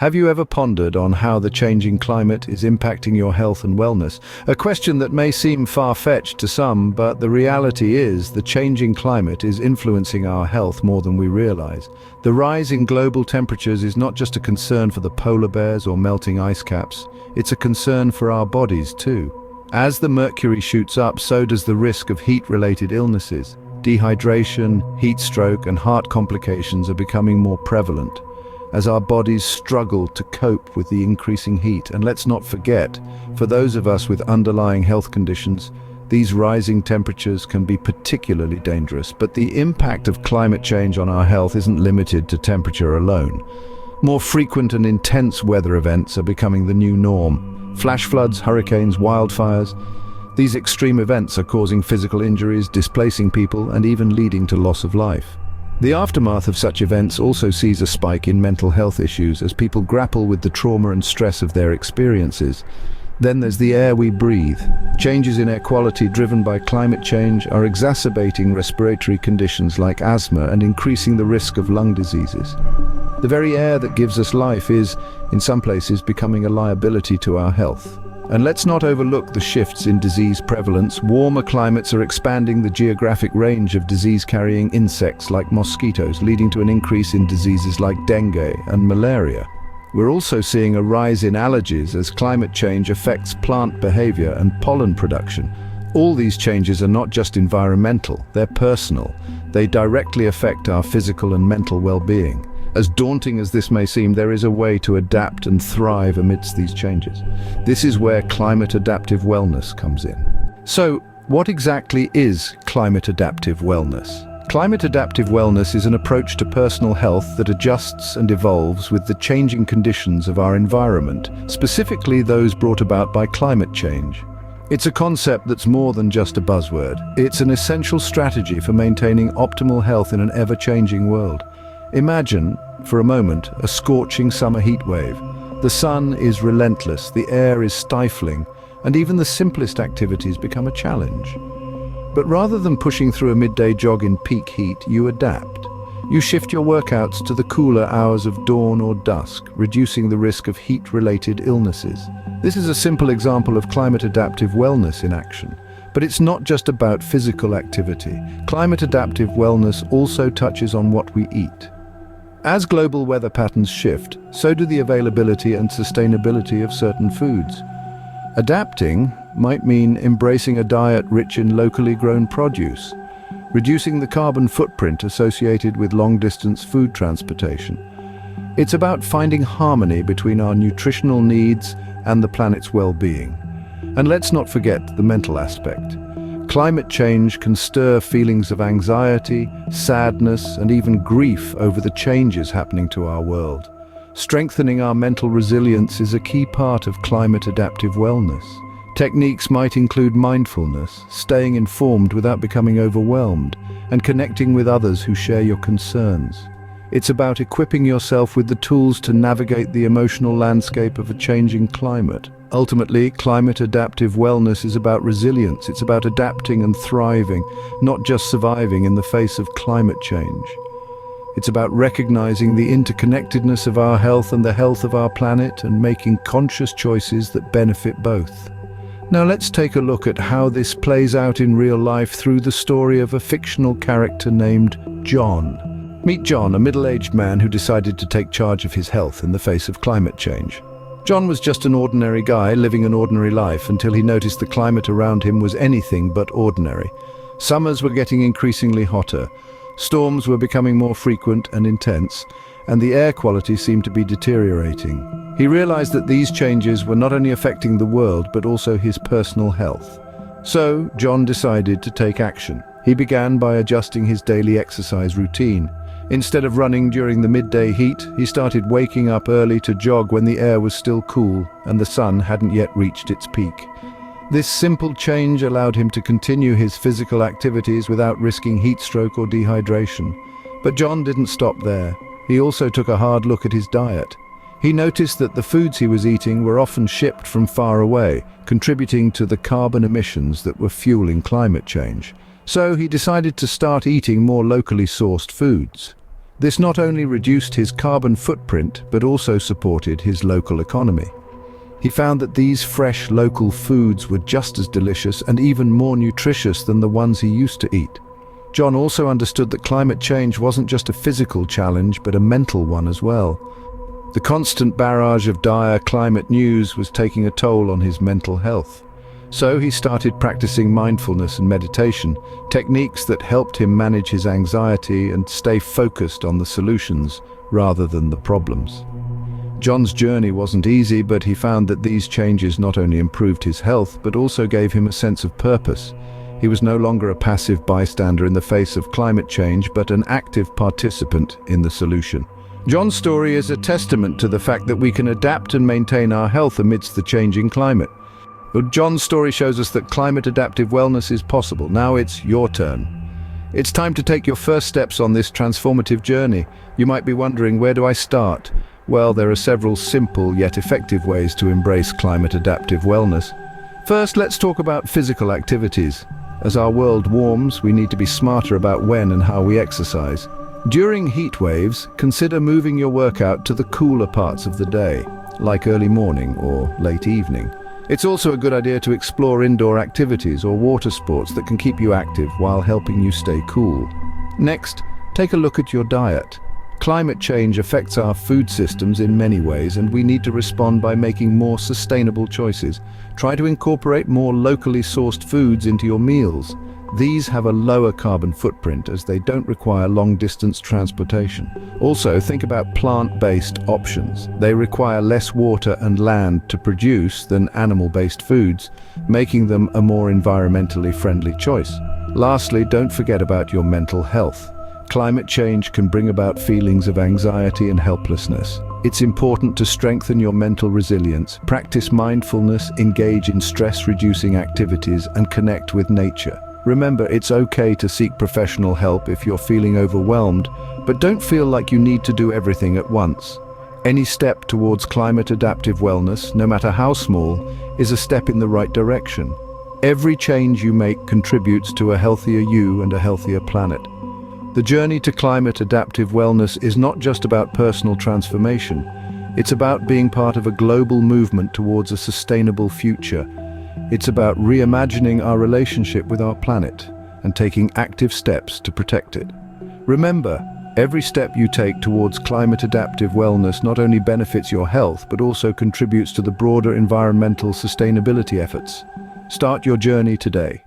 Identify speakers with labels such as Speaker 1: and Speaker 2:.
Speaker 1: Have you ever pondered on how the changing climate is impacting your health and wellness? A question that may seem far-fetched to some, but the reality is the changing climate is influencing our health more than we realize. The rise in global temperatures is not just a concern for the polar bears or melting ice caps, it's a concern for our bodies too. As the mercury shoots up, so does the risk of heat-related illnesses. Dehydration, heat stroke, and heart complications are becoming more prevalent as our bodies struggle to cope with the increasing heat. And let's not forget, for those of us with underlying health conditions, these rising temperatures can be particularly dangerous. But the impact of climate change on our health isn't limited to temperature alone. More frequent and intense weather events are becoming the new norm. Flash floods, hurricanes, wildfires. These extreme events are causing physical injuries, displacing people, and even leading to loss of life. The aftermath of such events also sees a spike in mental health issues as people grapple with the trauma and stress of their experiences. Then there's the air we breathe. Changes in air quality driven by climate change are exacerbating respiratory conditions like asthma and increasing the risk of lung diseases. The very air that gives us life is, in some places, becoming a liability to our health. And let's not overlook the shifts in disease prevalence. Warmer climates are expanding the geographic range of disease-carrying insects like mosquitoes, leading to an increase in diseases like dengue and malaria. We're also seeing a rise in allergies as climate change affects plant behavior and pollen production. All these changes are not just environmental, they're personal. They directly affect our physical and mental well-being. As daunting as this may seem, there is a way to adapt and thrive amidst these changes. This is where climate adaptive wellness comes in. So, what exactly is climate adaptive wellness? Climate adaptive wellness is an approach to personal health that adjusts and evolves with the changing conditions of our environment, specifically those brought about by climate change. It's a concept that's more than just a buzzword. It's an essential strategy for maintaining optimal health in an ever-changing world. Imagine, for a moment, a scorching summer heat wave. The sun is relentless, the air is stifling, and even the simplest activities become a challenge. But rather than pushing through a midday jog in peak heat, you adapt. You shift your workouts to the cooler hours of dawn or dusk, reducing the risk of heat-related illnesses. This is a simple example of climate adaptive wellness in action. But it's not just about physical activity. Climate adaptive wellness also touches on what we eat. As global weather patterns shift, so do the availability and sustainability of certain foods. Adapting might mean embracing a diet rich in locally grown produce, reducing the carbon footprint associated with long-distance food transportation. It's about finding harmony between our nutritional needs and the planet's well-being. And let's not forget the mental aspect. Climate change can stir feelings of anxiety, sadness, and even grief over the changes happening to our world. Strengthening our mental resilience is a key part of climate adaptive wellness. Techniques might include mindfulness, staying informed without becoming overwhelmed, and connecting with others who share your concerns. It's about equipping yourself with the tools to navigate the emotional landscape of a changing climate. Ultimately, climate adaptive wellness is about resilience. It's about adapting and thriving, not just surviving in the face of climate change. It's about recognizing the interconnectedness of our health and the health of our planet and making conscious choices that benefit both. Now let's take a look at how this plays out in real life through the story of a fictional character named John. Meet John, a middle-aged man who decided to take charge of his health in the face of climate change. John was just an ordinary guy living an ordinary life until he noticed the climate around him was anything but ordinary. Summers were getting increasingly hotter, storms were becoming more frequent and intense, and the air quality seemed to be deteriorating. He realized that these changes were not only affecting the world but also his personal health. So, John decided to take action. He began by adjusting his daily exercise routine. Instead of running during the midday heat, he started waking up early to jog when the air was still cool and the sun hadn't yet reached its peak. This simple change allowed him to continue his physical activities without risking heat stroke or dehydration. But John didn't stop there. He also took a hard look at his diet. He noticed that the foods he was eating were often shipped from far away, contributing to the carbon emissions that were fueling climate change. So he decided to start eating more locally sourced foods. This not only reduced his carbon footprint, but also supported his local economy. He found that these fresh local foods were just as delicious and even more nutritious than the ones he used to eat. John also understood that climate change wasn't just a physical challenge, but a mental one as well. The constant barrage of dire climate news was taking a toll on his mental health. So he started practicing mindfulness and meditation, techniques that helped him manage his anxiety and stay focused on the solutions rather than the problems. John's journey wasn't easy, but he found that these changes not only improved his health, but also gave him a sense of purpose. He was no longer a passive bystander in the face of climate change, but an active participant in the solution. John's story is a testament to the fact that we can adapt and maintain our health amidst the changing climate. John's story shows us that climate adaptive wellness is possible. Now it's your turn. It's time to take your first steps on this transformative journey. You might be wondering, where do I start? Well, there are several simple yet effective ways to embrace climate adaptive wellness. First, let's talk about physical activities. As our world warms, we need to be smarter about when and how we exercise. During heat waves, consider moving your workout to the cooler parts of the day, like early morning or late evening. It's also a good idea to explore indoor activities or water sports that can keep you active while helping you stay cool. Next, take a look at your diet. Climate change affects our food systems in many ways, and we need to respond by making more sustainable choices. Try to incorporate more locally sourced foods into your meals. These have a lower carbon footprint as they don't require long-distance transportation. Also, think about plant-based options. They require less water and land to produce than animal-based foods, making them a more environmentally friendly choice. Lastly, don't forget about your mental health. Climate change can bring about feelings of anxiety and helplessness. It's important to strengthen your mental resilience, practice mindfulness, engage in stress-reducing activities, and connect with nature. Remember, it's okay to seek professional help if you're feeling overwhelmed, but don't feel like you need to do everything at once. Any step towards climate adaptive wellness, no matter how small, is a step in the right direction. Every change you make contributes to a healthier you and a healthier planet. The journey to climate adaptive wellness is not just about personal transformation. It's about being part of a global movement towards a sustainable future. It's about reimagining our relationship with our planet and taking active steps to protect it. Remember, every step you take towards climate adaptive wellness not only benefits your health, but also contributes to the broader environmental sustainability efforts. Start your journey today.